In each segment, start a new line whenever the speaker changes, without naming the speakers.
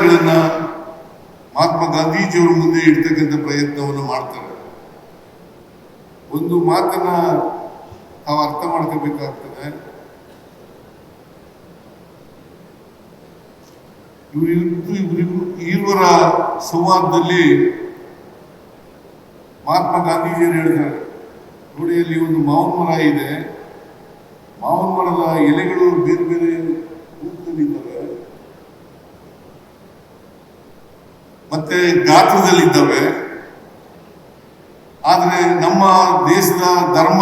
ವಿಚಾರಗಳನ್ನ ಮಹಾತ್ಮ ಗಾಂಧೀಜಿಯವರ ಮುಂದೆ ಇಡ್ತಕ್ಕಂಥ ಪ್ರಯತ್ನವನ್ನು ಮಾಡ್ತಾರೆ. ಒಂದು ಮಾತನ್ನ ನಾವು ಅರ್ಥ ಮಾಡ್ಕೋಬೇಕಾಗ್ತದೆ. ಇವರ ಸಂವಾದದಲ್ಲಿ ಮಹಾತ್ಮ ಗಾಂಧೀಜಿಯವರು ಹೇಳ್ತಾರೆ, ನೋಡಿ ಅಲ್ಲಿ ಒಂದು ಮಾವಿನ ಮರ ಇದೆ, ಮಾವಿನ ಮರದ ಎಲೆಗಳು ಬೇರೆ ಬೇರೆ ರೂಪದಲ್ಲಿದ್ದಾವೆ, ಮತ್ತೆ ಗಾತ್ರದಲ್ಲಿದ್ದಾವೆ. ಆದರೆ ನಮ್ಮ ದೇಶದ ಧರ್ಮ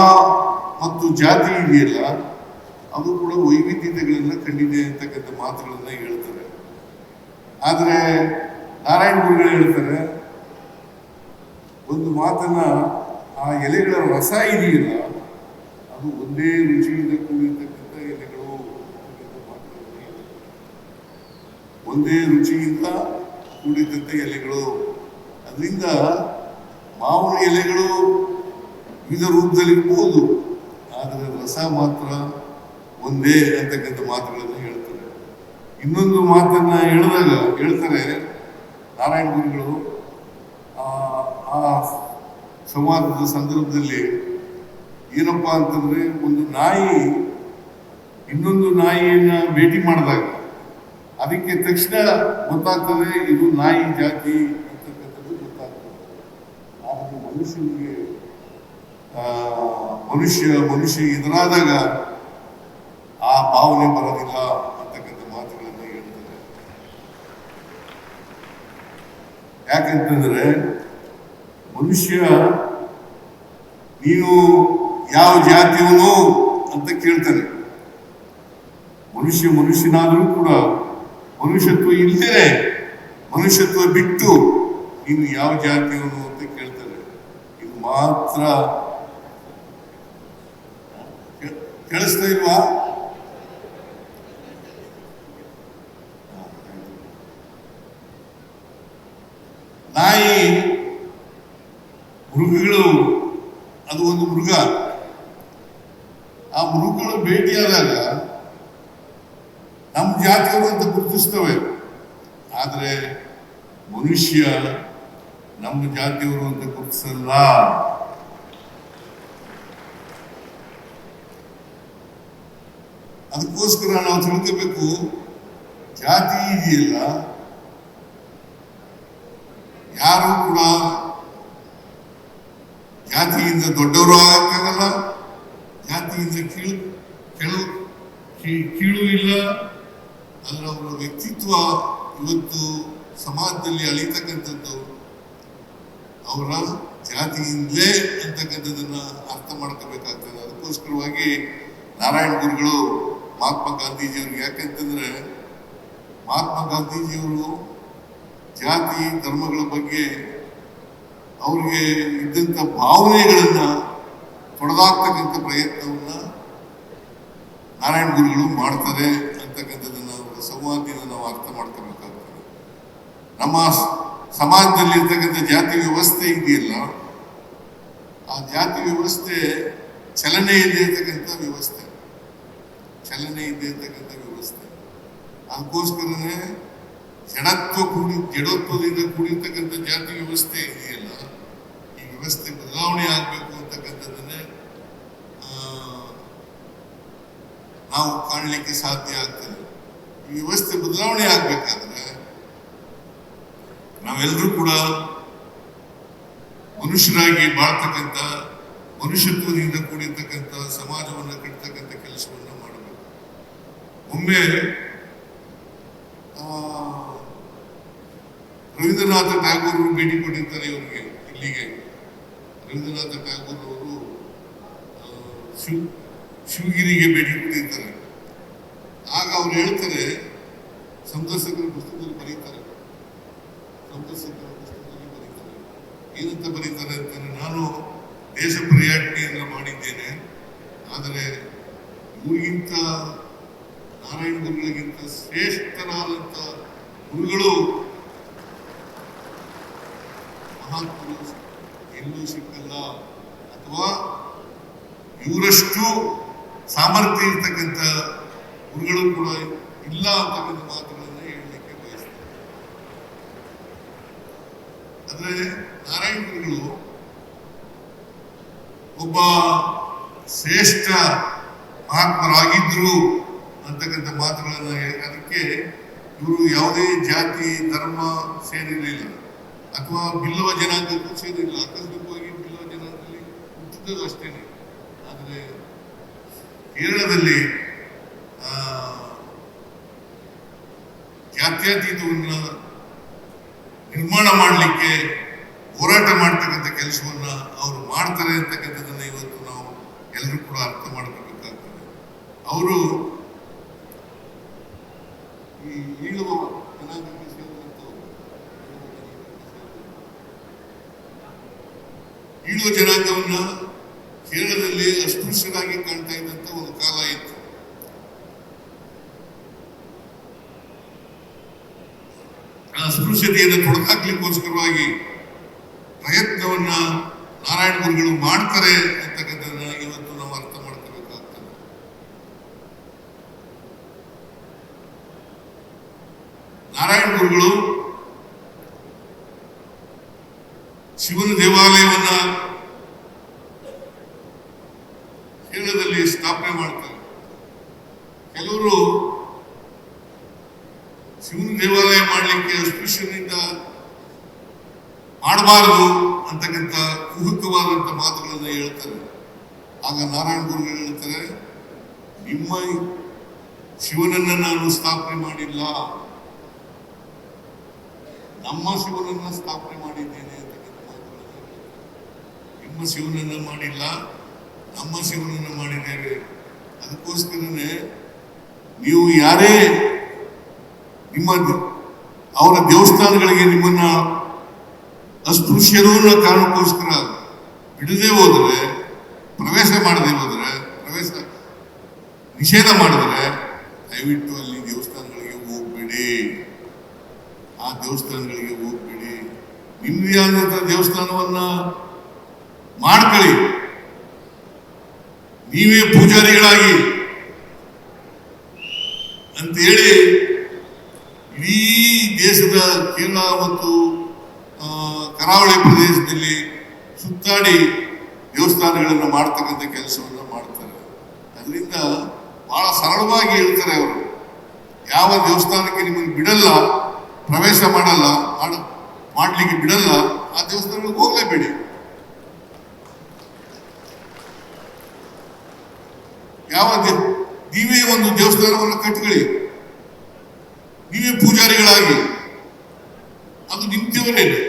ಮತ್ತು ಜಾತಿ ಇದೆಯಲ್ಲ, ಅದು ಕೂಡ ವೈವಿಧ್ಯತೆಗಳನ್ನ ಕಂಡಿದೆ ಅಂತಕ್ಕಂಥ ಮಾತುಗಳನ್ನ ಹೇಳ್ತಾರೆ. ಆದರೆ ನಾರಾಯಣ ಗುರುಗಳು ಹೇಳ್ತಾರೆ ಒಂದು ಮಾತನ್ನ, ಆ ಎಲೆಗಳ ರಸ ಇದೆಯಲ್ಲ ಅದು ಒಂದೇ ರುಚಿಯಿಂದ ಕೂಡಿರ್ತಕ್ಕಂಥ ಎಲೆಗಳು, ಒಂದೇ ರುಚಿಯಿಂದ ಕೂಡಿದಂಥ ಎಲೆಗಳು. ಅದರಿಂದ ಮಾವಿನ ಎಲೆಗಳು ವಿವಿಧ ರೂಪದಲ್ಲಿರ್ಬೋದು, ಆದರೆ ರಸ ಮಾತ್ರ ಒಂದೇ ಅಂತಕ್ಕಂಥ ಮಾತುಗಳನ್ನು ಹೇಳ್ತಾರೆ. ಇನ್ನೊಂದು ಮಾತನ್ನ ಹೇಳ್ತಾರೆ ನಾರಾಯಣ ಗುರುಗಳು ಆ ಸಂವಾದದ ಸಂದರ್ಭದಲ್ಲಿ. ಏನಪ್ಪಾ ಅಂತಂದ್ರೆ, ಒಂದು ನಾಯಿ ಇನ್ನೊಂದು ನಾಯಿಯನ್ನ ಭೇಟಿ ಮಾಡಿದಾಗ ಅದಕ್ಕೆ ತಕ್ಷಣ ಗೊತ್ತಾಗ್ತದೆ ಇದು ನಾಯಿ ಜಾತಿ ಅಂತಕ್ಕಂಥದ್ದು ಗೊತ್ತಾಗ್ತದೆ. ಆದರೆ ಮನುಷ್ಯನಿಗೆ ಮನುಷ್ಯ ಎದುರಾದಾಗ ಆ ಭಾವನೆ ಬರೋದಿಲ್ಲ ಅಂತಕ್ಕಂಥ ಮಾತುಗಳನ್ನ ಹೇಳ್ತಾರೆ. ಯಾಕಂತಂದ್ರೆ ಮನುಷ್ಯ ನೀನು ಯಾವ ಜಾತಿಯವನು ಅಂತ ಕೇಳ್ತಾನೆ. ಮನುಷ್ಯನಾದರೂ ಕೂಡ ಮನುಷ್ಯತ್ವ ಇಲ್ಲದೆ ಮನುಷ್ಯತ್ವ ಬಿಟ್ಟು ನೀನು ಯಾವ ಜಾತಿಯವನು ಅಂತ ಕೇಳ್ತಾನೆ. ಇದು ಮಾತ್ರ ಕೇಳಿಸ್ತಾ ಇಲ್ವಾ? ನಾಯಿ ಮೃಗಗಳು, ಅದು ಒಂದು ಮೃಗ. ಆ ಮೃಗಗಳು ಭೇಟಿಯಾದಾಗ ನಮ್ಮ ಜಾತಿಯವರು ಅಂತ ಗುರುತಿಸ್ತವೆ. ಆದರೆ ಮನುಷ್ಯ ನಮ್ಮ ಜಾತಿಯವರು ಅಂತ ಗುರುತಿಸಲ್ಲ. ಅದಕ್ಕೋಸ್ಕರ ನಾವು ತಿಳ್ಕೋಬೇಕು, ಜಾತಿ ಇದೆಯಲ್ಲ, ಯಾರು ಕೂಡ ಜಾತಿಯಿಂದ ದೊಡ್ಡವರು ಆಗಕ್ಕಾಗಲ್ಲ, ಜಾತಿಯಿಂದ ಕೀಳು ಇಲ್ಲ. ಆದರೆ ಅವರ ವ್ಯಕ್ತಿತ್ವ ಇವತ್ತು ಸಮಾಜದಲ್ಲಿ ಅಳಿತಕ್ಕಂಥದ್ದು ಅವರ ಜಾತಿಯಿಂದಲೇ ಅಂತಕ್ಕಂಥದ್ದನ್ನ ಅರ್ಥ ಮಾಡ್ಕೋಬೇಕಾಗ್ತದೆ. ಅದಕ್ಕೋಸ್ಕರವಾಗಿ ನಾರಾಯಣ ಗುರುಗಳು ಮಹಾತ್ಮ ಗಾಂಧೀಜಿಯವರು, ಯಾಕಂತಂದ್ರೆ ಮಹಾತ್ಮ ಗಾಂಧೀಜಿಯವರು ಜಾತಿ ಧರ್ಮಗಳ ಬಗ್ಗೆ ಅವ್ರಿಗೆ ಇದ್ದಂಥ ಭಾವನೆಗಳನ್ನ ತೊಡೆದಾಕ್ತಕ್ಕಂಥ ಪ್ರಯತ್ನವನ್ನ ನಾರಾಯಣ ಗುರುಗಳು ಮಾಡ್ತಾರೆ ಅಂತಕ್ಕಂಥದ್ದನ್ನ ಅವರ ಸಂವಾದದಿಂದ ನಾವು ಅರ್ಥ ಮಾಡ್ಕೋಬೇಕಾಗ್ತದೆ. ನಮ್ಮ ಸಮಾಜದಲ್ಲಿ ಇರ್ತಕ್ಕಂಥ ಜಾತಿ ವ್ಯವಸ್ಥೆ ಇದೆಯಲ್ಲ, ಆ ಜಾತಿ ವ್ಯವಸ್ಥೆ ಚಲನೆ ಇರ್ತಕ್ಕಂಥ ವ್ಯವಸ್ಥೆ. ಅದಕ್ಕೋಸ್ಕರನೇ ಜಡತ್ವದಿಂದ ಕೂಡಿರ್ತಕ್ಕಂಥ ಜಾತಿ ವ್ಯವಸ್ಥೆ ಇದೆಯಲ್ಲ, ಈ ವ್ಯವಸ್ಥೆ ಬದಲಾವಣೆ ಆಗ್ಬೇಕು ಅಂತಕ್ಕಂಥದ್ದನ್ನೇ ನಾವು ಕಾಣಲಿಕ್ಕೆ ಸಾಧ್ಯ ಆಗ್ತದೆ. ಈ ವ್ಯವಸ್ಥೆ ಬದಲಾವಣೆ ಆಗ್ಬೇಕಾದ್ರೆ ನಾವೆಲ್ಲರೂ ಕೂಡ ಮನುಷ್ಯರಾಗಿ ಬಾಳ್ತಕ್ಕಂಥ, ಮನುಷ್ಯತ್ವದಿಂದ ಕೂಡಿರ್ತಕ್ಕಂಥ ಸಮಾಜವನ್ನು ಕಟ್ತಕ್ಕಂಥ ಕೆಲಸವನ್ನ ಮಾಡಬೇಕು. ಒಮ್ಮೆ ರವೀಂದ್ರನಾಥ ಟ್ಯಾಗೋರ್ ಭೇಟಿ ಕೊಟ್ಟಿರ್ತಾರೆ ಇವರಿಗೆ ಇಲ್ಲಿಗೆ. ರವೀಂದ್ರನಾಥ ಟ್ಯಾಗೋರ್ ಅವರು ಶಿವಗಿರಿಗೆ ಭೇಟಿ ಕೊಟ್ಟಿರ್ತಾರೆ. ಆಗ ಅವ್ರು ಹೇಳ್ತಾರೆ, ಸಂದರ್ಶಕರ ಪುಸ್ತಕದಲ್ಲಿ ಬರೀತಾರೆ, ಏನಂತ ಬರೀತಾರೆ ಅಂತಾನೆ, ನಾನು ದೇಶ ಪರ್ಯಟನೆಯನ್ನ ಮಾಡಿದ್ದೇನೆ, ಆದರೆ ಇವ್ರಿಗಿಂತ ನಾರಾಯಣ ಗುರುಗಳಿಗಿಂತ ಶ್ರೇಷ್ಠರಾದಂಥ ಗುರುಗಳು ಮಹಾತ್ಮರು ಎಲ್ಲೂ ಸಿಕ್ಕಲ್ಲ, ಅಥವಾ ಇವರಷ್ಟು ಸಾಮರ್ಥ್ಯ ಇರ್ತಕ್ಕಂಥ ಗುರುಗಳು ಕೂಡ ಇಲ್ಲ ಅಂತಕ್ಕಂಥ ಮಾತುಗಳನ್ನ ಹೇಳಲಿಕ್ಕೆ ಬಯಸ್ತಾರೆ. ಅಂದ್ರೆ ನಾರಾಯಣ ಗುರುಗಳು ಒಬ್ಬ ಶ್ರೇಷ್ಠ ಮಹಾತ್ಮರಾಗಿದ್ರು ಅಂತಕ್ಕಂಥ ಮಾತುಗಳನ್ನ ಅದಕ್ಕೆ ಇವರು ಯಾವುದೇ ಜಾತಿ ಧರ್ಮ ಸೇರಿರಲಿಲ್ಲ ಅಥವಾ ಬಿಲ್ಲವ ಜನಾಂಗಕ್ಕೂ ಸೇರಿರಲಿಲ್ಲ. ಆಕಸ್ಮಿಕವಾಗಿ ಬಿಲ್ಲವ ಜನಾಂಗದಲ್ಲಿ ಹುಟ್ಟಿದ್ದು ಅಷ್ಟೇನೆ. ಆದರೆ ಕೇರಳದಲ್ಲಿ ಜಾತ್ಯತೀತವನ್ನ ನಿರ್ಮಾಣ ಮಾಡಲಿಕ್ಕೆ ಹೋರಾಟ ಮಾಡ್ತಕ್ಕಂಥ ಕೆಲಸವನ್ನ ಅವರು ಮಾಡ್ತಾರೆ ಅಂತಕ್ಕಂಥದ್ದನ್ನ ಇವತ್ತು ನಾವು ಎಲ್ಲರೂ ಕೂಡ ಅರ್ಥ ಮಾಡ್ಕೋಬೇಕಾಗ್ತದೆ. ಅವರು ಈ ಈಳುವ ಜನಾಂಗಕ್ಕೆ ಸೇರಿದಂಥವರು, ಈಳುವ ಜನಾಂಗವನ್ನ ಕೇರಳದಲ್ಲಿ ಅಸ್ಪೃಶ್ಯರಾಗಿ ಕಾಣ್ತಾ ಇದ್ದಂತ ಒಂದು ಕಾಲ ಇತ್ತು. ಆ ಅಸ್ಪೃಶ್ಯತೆಯನ್ನು ತೊಡೆದಾಕ್ಲಿಕ್ಕೋಸ್ಕರವಾಗಿ ಪ್ರಯತ್ನವನ್ನ ನಾರಾಯಣ ಗುರುಗಳು ಮಾಡ್ತಾರೆ ಅಂತಕ್ಕಂಥದ್ದನ್ನ ಇವತ್ತು ನಾವು ಅರ್ಥ ಮಾಡ್ಕೋಬೇಕಾಗ್ತದೆ. ನಾರಾಯಣ ಗುರುಗಳು ಶಿವನ ದೇವಾಲಯವನ್ನ ಕೇರಳದಲ್ಲಿ ಸ್ಥಾಪನೆ ಮಾಡ್ತಾರೆ. ಕೆಲವರು ಶಿವನ ದೇವಾಲಯ ಮಾಡಲಿಕ್ಕೆ ಅಸ್ಪೃಶ್ಯನಿಂದ ಮಾಡಬಾರದು ಅಂತಕ್ಕಂಥ ಕುಹುಕವಾದಂಥ ಮಾತುಗಳನ್ನು ಹೇಳ್ತಾರೆ. ಆಗ ನಾರಾಯಣ ಗುರುಗಳು ಹೇಳ್ತಾರೆ, ನಿಮ್ಮ ಶಿವನನ್ನ ನಾನು ಸ್ಥಾಪನೆ ಮಾಡಿಲ್ಲ, ನಮ್ಮ ಶಿವನನ್ನ ಸ್ಥಾಪನೆ ಮಾಡಿದ್ದೇನೆ ಅಂತಕ್ಕಂಥ ಮಾತುಗಳನ್ನು ಹೇಳ್ತಾರೆ. ನಿಮ್ಮ ಶಿವನನ್ನ ಮಾಡಿಲ್ಲ, ನಮ್ಮ ಶಿವನನ್ನ ಮಾಡಿದ್ದೇವೆ. ಅದಕ್ಕೋಸ್ಕರನೇ ನೀವು ಯಾರೇ ನಿಮ್ಮ ಅವರ ದೇವಸ್ಥಾನಗಳಿಗೆ ನಿಮ್ಮನ್ನ ಅಸ್ಪೃಶ್ಯರು ಅನ್ನೋ ಕಾರಣಕ್ಕೋಸ್ಕರ ಬಿಡದೆ ಹೋದರೆ, ಪ್ರವೇಶ ಮಾಡದೆ ಹೋದರೆ, ಪ್ರವೇಶ ನಿಷೇಧ ಮಾಡಿದ್ರೆ ದಯವಿಟ್ಟು ಅಲ್ಲಿ ದೇವಸ್ಥಾನಗಳಿಗೆ ಹೋಗ್ಬೇಡಿ. ಆ ದೇವಸ್ಥಾನಗಳಿಗೆ ಹೋಗ್ಬೇಡಿ. ನಿಮ್ಮದೇ ಆದಂತಹ ದೇವಸ್ಥಾನವನ್ನ ಮಾಡ್ಕೊಳ್ಳಿ. ನೀವೇ ಪೂಜಾರಿಗಳಾಗಿ ಅಂತೇಳಿ ಇಡೀ ದೇಶದ ಕೇರಳ ಮತ್ತು ಕರಾವಳಿ ಪ್ರದೇಶದಲ್ಲಿ ಸುತ್ತಾಡಿ ದೇವಸ್ಥಾನಗಳನ್ನು ಮಾಡ್ತಕ್ಕಂಥ ಕೆಲಸವನ್ನ ಮಾಡ್ತಾರೆ. ಅದರಿಂದ ಬಹಳ ಸರಳವಾಗಿ ಹೇಳ್ತಾರೆ ಅವರು, ಯಾವ ದೇವಸ್ಥಾನಕ್ಕೆ ನಿಮ್ಮನ್ನು ಬಿಡಲ್ಲ, ಪ್ರವೇಶ ಮಾಡಲ್ಲ, ಮಾಡ್ಲಿಕ್ಕೆ ಬಿಡಲ್ಲ, ಆ ದೇವಸ್ಥಾನಗಳಿಗೆ ಹೋಗಲೇಬೇಡಿ. ನೀವೇ ಒಂದು ದೇವಸ್ಥಾನವನ್ನು ಕಟ್ಕೊಳ್ಳಿ, ನೀವೇ ಪೂಜಾರಿಗಳಾಗಿ, ಅದು ನಿಂತಿವರೇನೆ.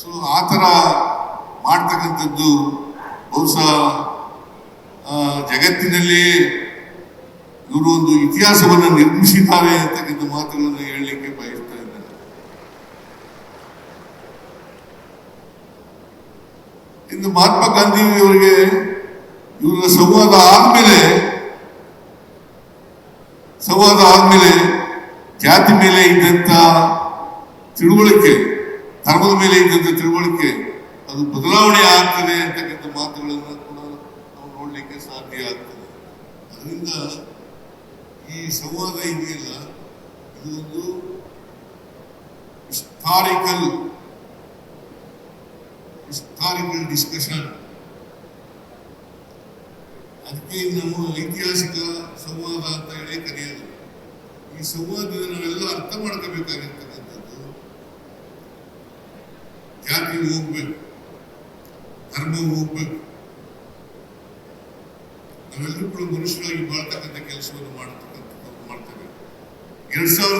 ಸೊ ಆ ಥರ ಮಾಡ್ತಕ್ಕಂಥದ್ದು ಬಹುಶಃ ಜಗತ್ತಿನಲ್ಲಿ ಇವರು ಒಂದು ಇತಿಹಾಸವನ್ನು ನಿರ್ಮಿಸಿದ್ದಾರೆ ಅಂತಕ್ಕಂಥ ಮಾತುಗಳನ್ನು ಹೇಳಲಿಕ್ಕೆ ಬಯಸ್ತಾ ಇದ್ದಾರೆ. ಇನ್ನು ಮಹಾತ್ಮ ಗಾಂಧಿಯವರಿಗೆ ಇವರ ಸಂವಾದ ಆದ್ಮೇಲೆ ಜಾತಿ ಮೇಲೆ ಇದ್ದಂತ ತಿಳುವಳಿಕೆ, ಧರ್ಮದ ಮೇಲೆ ಇದ್ದಂತ ತಿಳುವಳಿಕೆ ಅದು ಬದಲಾವಣೆ ಆಗ್ತದೆ ಅಂತಕ್ಕಂಥ ಮಾತುಗಳನ್ನು ಕೂಡ ನಾವು ನೋಡ್ಲಿಕ್ಕೆ ಸಾಧ್ಯ ಆಗ್ತದೆ. ಅದರಿಂದ ಈ ಸಂವಾದ ಇದೆಯಲ್ಲ, ಇದು ಒಂದು ಹಿಸ್ಟಾರಿಕಲ್ ಡಿಸ್ಕಷನ್. ಅದಕ್ಕೆ ನಾವು ಐತಿಹಾಸಿಕ ಸಂವಾದ ಅಂತ ಹೇಳಿ ಕರೆಯೋದು. ಈ ಸಂವಾದದ ನಾವೆಲ್ಲ ಅರ್ಥ ಮಾಡ್ಕೋಬೇಕಾಗಿರ್ತಕ್ಕಂಥದ್ದು, ಜಾತಿ ಹೋಗ್ಬೇಕು, ಧರ್ಮ ಹೋಗ್ಬೇಕು, ನಾವೆಲ್ಲರೂ ಕೂಡ ಮನುಷ್ಯರಾಗಿ ಬಾಳ್ತಕ್ಕಂಥ ಕೆಲಸವನ್ನು ಮಾಡ್ತೇವೆ. 2000